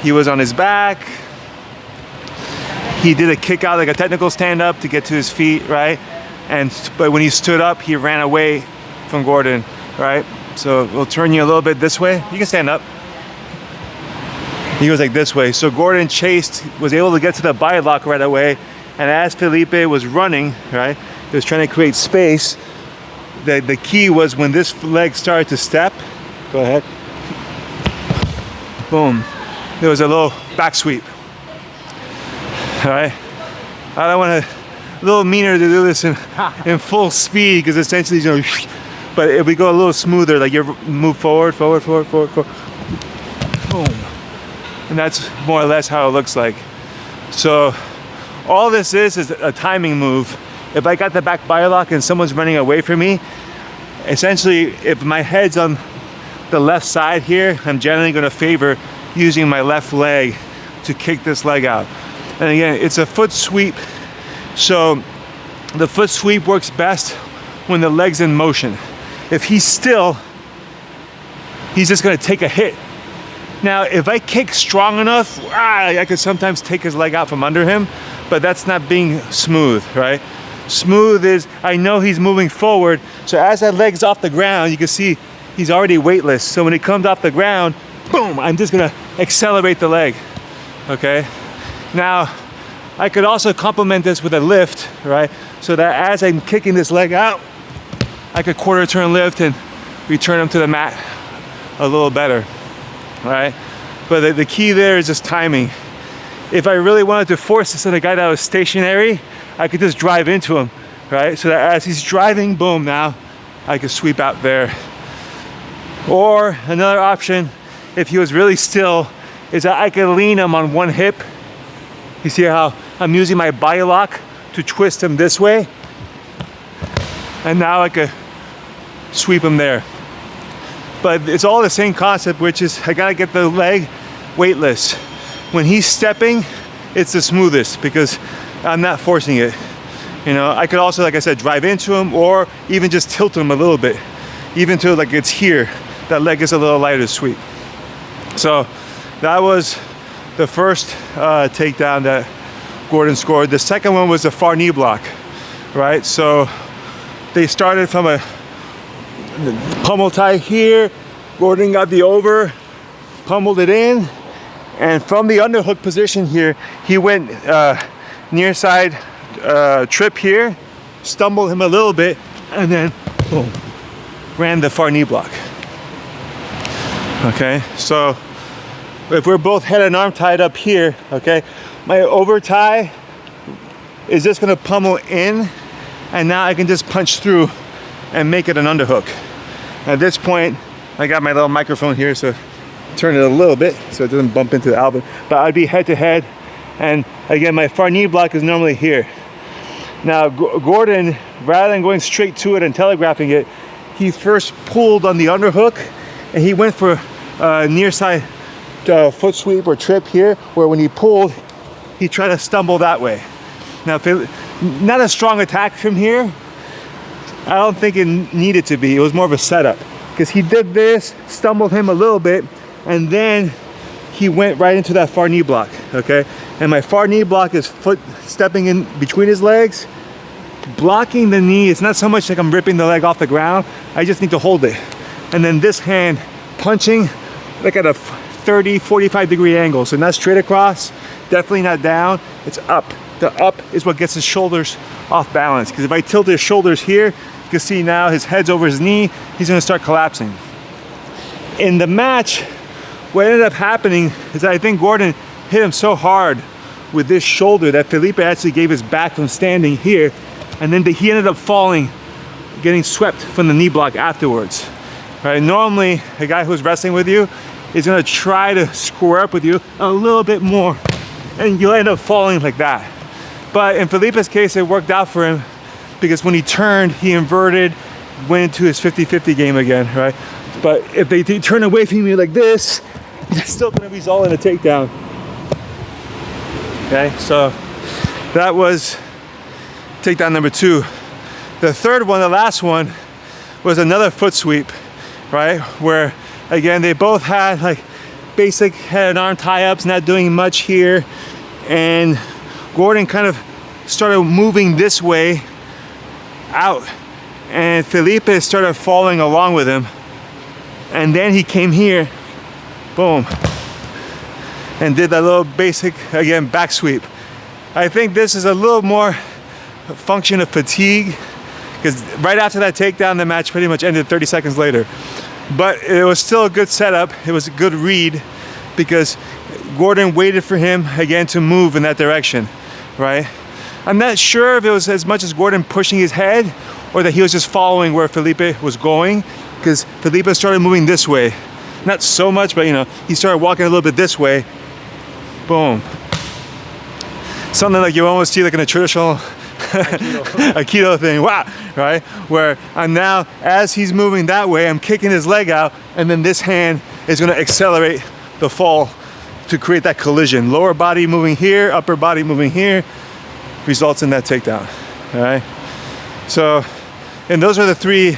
He was on his back. He did a kick out, like a technical stand up to get to his feet, right? But when he stood up, he ran away from Gordon, right? So we'll turn you a little bit this way. You can stand up. He goes like this way. So Gordon was able to get to the body lock right away. And as Felipe was running, right, he was trying to create space. The key was when this leg started to step, go ahead, boom, there was a little back sweep. All right, I don't want to, a little meaner to do this in full speed because essentially, you know, but if we go a little smoother, like you move forward, boom. And that's more or less how it looks like. So all this is a timing move. If I got the back body lock and someone's running away from me, essentially if my head's on the left side here, I'm generally going to favor using my left leg to kick this leg out. And again, it's a foot sweep. So the foot sweep works best when the leg's in motion. If he's still, he's just going to take a hit. Now, if I kick strong enough, I could sometimes take his leg out from under him, but that's not being smooth, right? Smooth is, I know he's moving forward, so as that leg's off the ground, you can see he's already weightless. So when he comes off the ground, boom, I'm just gonna accelerate the leg, okay? Now, I could also complement this with a lift, right? So that as I'm kicking this leg out, I could quarter turn lift and return him to the mat a little better. Right? But the key there is just timing. If I really wanted to force this on a guy that was stationary, I could just drive into him, right? So that as he's driving, boom, now I could sweep out there. Or another option, if he was really still, is that I could lean him on one hip. You see how I'm using my body lock to twist him this way? And now I could sweep him there. But it's all the same concept, which is I gotta get the leg weightless. When he's stepping, it's the smoothest because I'm not forcing it. You know, I could also, like I said, drive into him or even just tilt him a little bit, even till like it's here. That leg is a little lighter to sweep. So that was the first takedown that Gordon scored. The second one was the far knee block, right? So they started from a pummel tie here. Gordon got the over, pummeled it in, and from the underhook position here, he went near side trip here, stumbled him a little bit, and then boom, ran the far knee block. Okay, so if we're both head and arm tied up here, okay, my over tie is just gonna pummel in, and now I can just punch through and make it an underhook. At this point, I got my little microphone here, so turn it a little bit so it doesn't bump into the album. But I'd be head to head, and again, my far knee block is normally here. Now, Gordon, rather than going straight to it and telegraphing it, he first pulled on the underhook, and he went for near side foot sweep or trip here, where when he pulled, he tried to stumble that way. Now, not a strong attack from here. I don't think it needed to be. It was more of a setup because he did this, stumbled him a little bit, and then he went right into that far knee block, okay? And my far knee block is foot stepping in between his legs, blocking the knee. It's not so much like I'm ripping the leg off the ground. I just need to hold it. And then this hand punching like at a 30, 45 degree angle. So not straight across, definitely not down, it's up. The up is what gets his shoulders off balance. Because if I tilt his shoulders here, you can see now his head's over his knee, he's gonna start collapsing. In the match, what ended up happening is that I think Gordon hit him so hard with this shoulder that Felipe actually gave his back from standing here, and then he ended up falling, getting swept from the knee block afterwards. Right? Normally, a guy who's wrestling with you is gonna try to square up with you a little bit more, and you'll end up falling like that. But in Felipe's case, it worked out for him because when he turned, he inverted, went into his 50-50 game again, right? But if they turn away from you like this, it's still gonna result in a takedown. Okay, so that was takedown number 2. The third one, the last one, was another foot sweep, right? Where, again, they both had like basic head and arm tie-ups, not doing much here. And Gordon kind of started moving this way out. And Felipe started following along with him. And then he came here, boom, and did that little basic, again, back sweep. I think this is a little more a function of fatigue, because right after that takedown, the match pretty much ended 30 seconds later. But it was still a good setup. It was a good read, because Gordon waited for him again to move in that direction, right? I'm not sure if it was as much as Gordon pushing his head or that he was just following where Felipe was going, because Felipe started moving this way. Not so much, but you know, he started walking a little bit this way. Boom. Something like you almost see like in a traditional Aikido thing, wow, right? Where I'm now, as he's moving that way, I'm kicking his leg out, and then this hand is gonna accelerate the fall to create that collision. Lower body moving here, upper body moving here, results in that takedown, all right? So, and those are the 3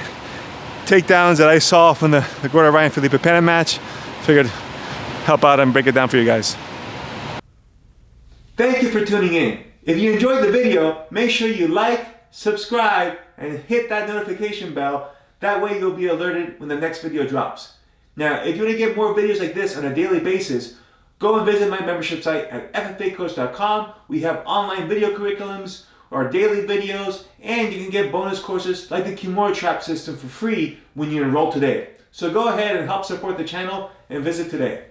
takedowns that I saw from the Gordon Ryan Felipe Pena match. Figured help out and break it down for you guys. Thank you for tuning in. If you enjoyed the video, make sure you like, subscribe, and hit that notification bell. That way you'll be alerted when the next video drops. Now, if you want to get more videos like this on a daily basis, go and visit my membership site at ffacoach.com. We have online video curriculums, our daily videos, and you can get bonus courses like the Kimura Trap system for free when you enroll today. So go ahead and help support the channel and visit today.